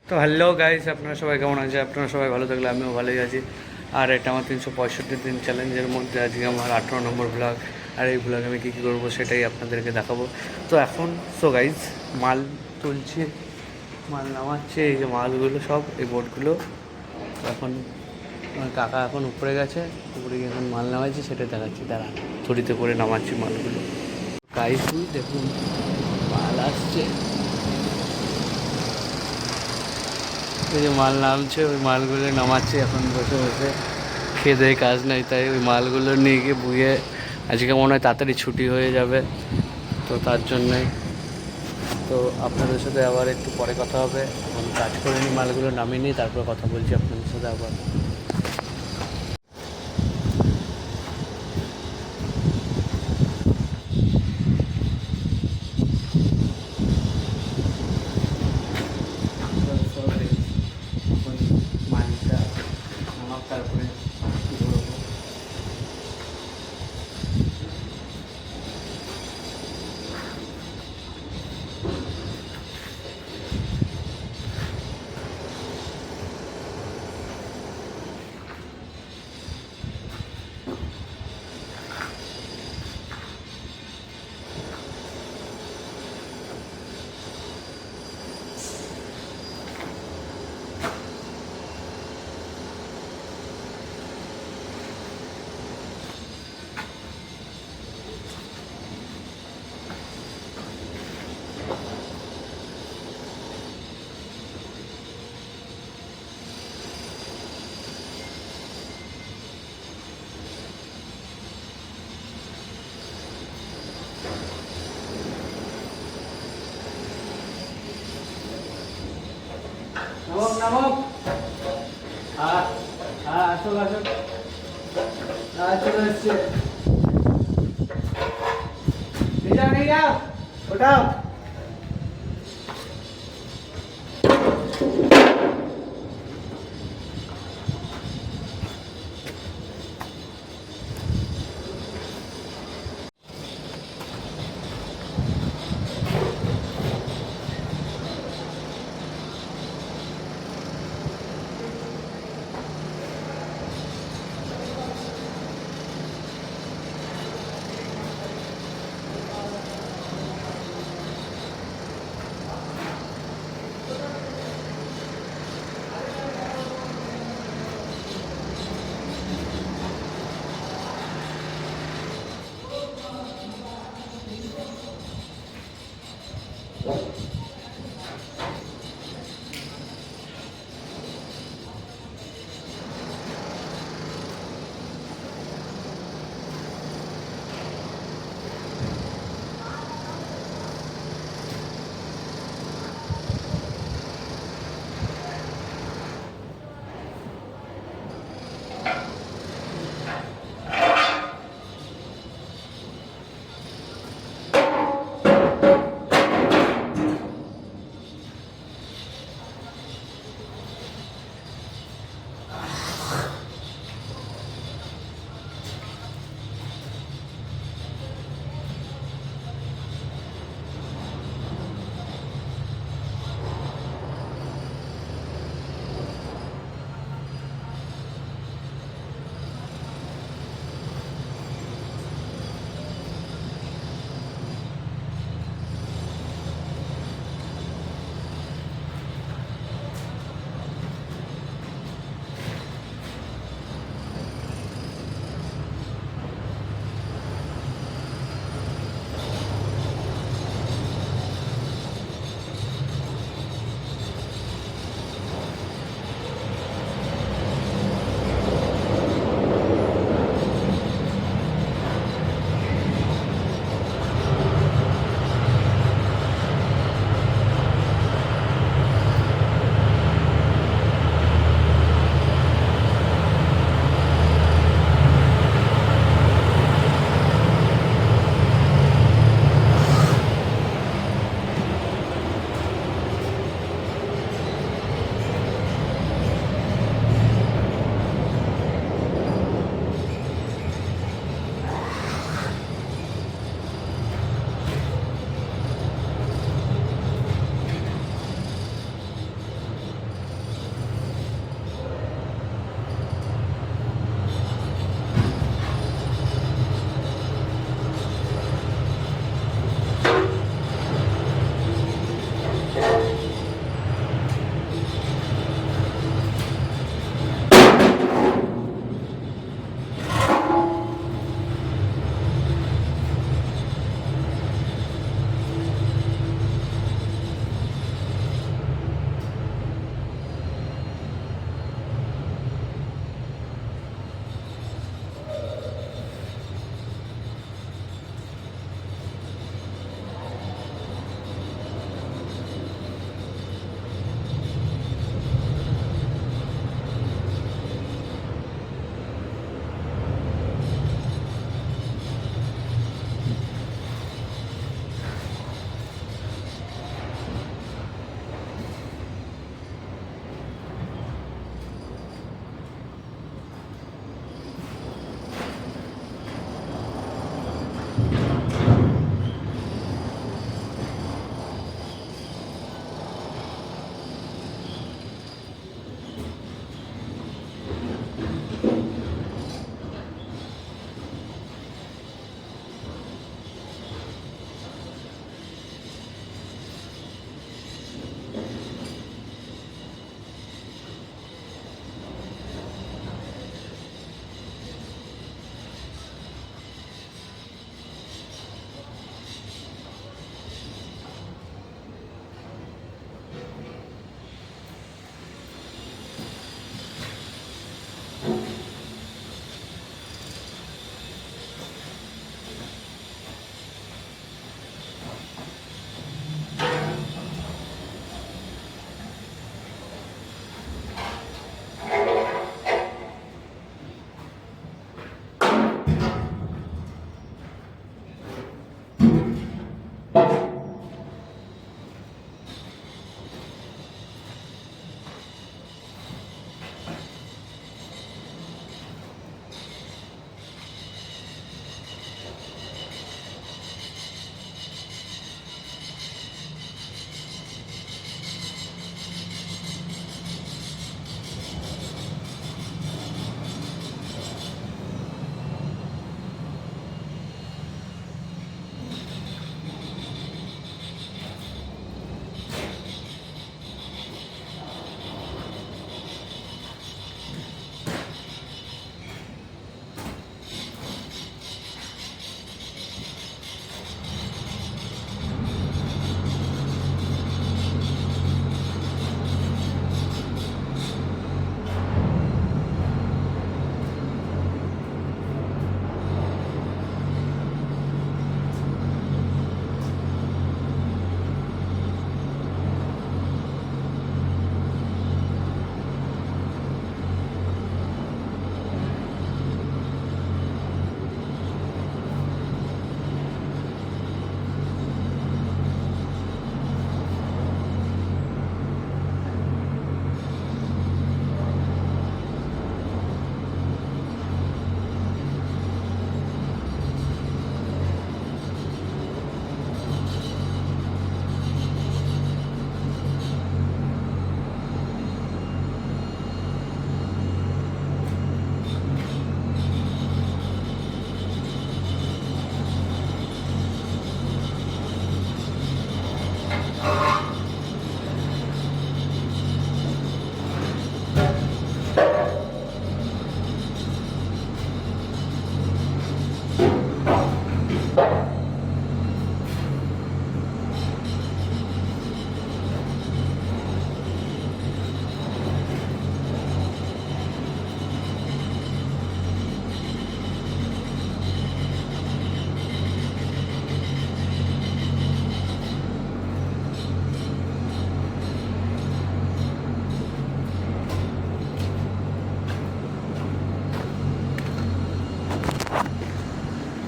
তো hello guys, আপনারা সবাই কেমন আছে? আপনারা সবাই ভালো থাকলে আমিও ভালোই আছি। আর এটা আমার 365 দিন চ্যালেঞ্জের মধ্যে আজকে আমার 18 নম্বর ব্লগ। আর এই ব্লগে আমি কী কী করবো সেটাই আপনাদেরকে দেখাবো। তো এখন গাইস, মাল তুলছি, মাল নামাচ্ছে, এই যে মালগুলো সব এই বোটগুলো। এখন আমার কাকা এখন উপরে গেছে, উপরে গিয়ে এখন মাল নামাচ্ছি, সেটা দেখাচ্ছি। দাঁড়া, থরিতে করে নামাচ্ছি মালগুলো। গাইস দেখুন, মাল আসছে, এই যে মাল নামছে, ওই মালগুলো নামাচ্ছে এখন বসে বসে। খেয়ে কাজ নেই, তাই ওই মালগুলো নিয়ে গিয়ে বুয়ে আজকে মনে হয় তাড়াতাড়ি ছুটি হয়ে যাবে, তো তার জন্যই। তো আপনাদের সাথে আবার একটু পরে কথা হবে। এখন কাজ করে নিই, মালগুলো নামিয়ে নিই, তারপর কথা বলছি আপনাদের সাথে আবার। এখন মালটা নামাক, তারপরে কী করবো। নামক নামক, হ্যাঁ হ্যাঁ, আসুক আসুক, হ্যাঁ চলে এসছে। নিয়ে যাও নিয়ে যাও, ওটাও।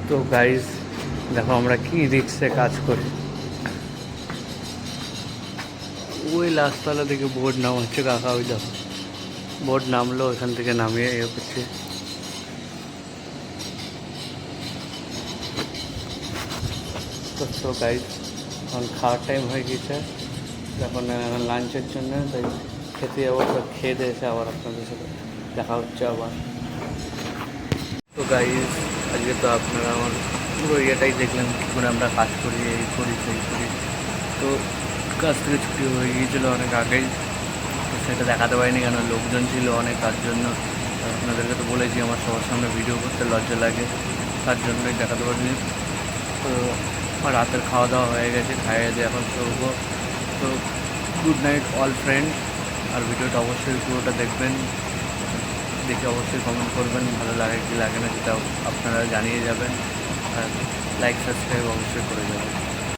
তো গাইজ দেখো আমরা কি রিক্সে কাজ করি। ওই লাস্টতলা থেকে বোর্ড নামাচ্ছে কাকা, ওই দেখো বোর্ড নামলো, ওখান থেকে নামিয়ে ইয়ে করছে। তো গাইজ এখন খাওয়ার টাইম হয়ে গেছে, এখন লাঞ্চের জন্য, তাই খেতে যাবো। তো খেতে এসে আবার আপনাদের সাথে দেখা হচ্ছে আবার। তো গাইজ আজকে তো আপনারা আমার পুরো ইয়েটাই দেখলেন, কী করে আমরা কাজ করি, এই করি সেই করি। তো কাজ থেকে ছুটি হয়ে গিয়েছিলো অনেক আগেই, তো সেটা দেখাতে পারিনি, কেন লোকজন ছিল অনেক, তার জন্য। আপনাদেরকে তো বলেছি আমার সবার সামনে ভিডিও করতে লজ্জা লাগে, তার জন্যই দেখাতে পারিনি। তো আমার রাতের খাওয়া দাওয়া হয়ে গেছে, খাইয়ে দিয়ে এখন শোবো। তো গুড নাইট অল ফ্রেন্ড। আর ভিডিওটা অবশ্যই পুরোটা দেখবেন, দেখে অবশ্যই কমেন্ট করবেন ভালো লাগে কি লাগে না, সেটা আপনারা জানিয়ে যাবেন। আর লাইক সাবস্ক্রাইব অবশ্যই করে যাবেন।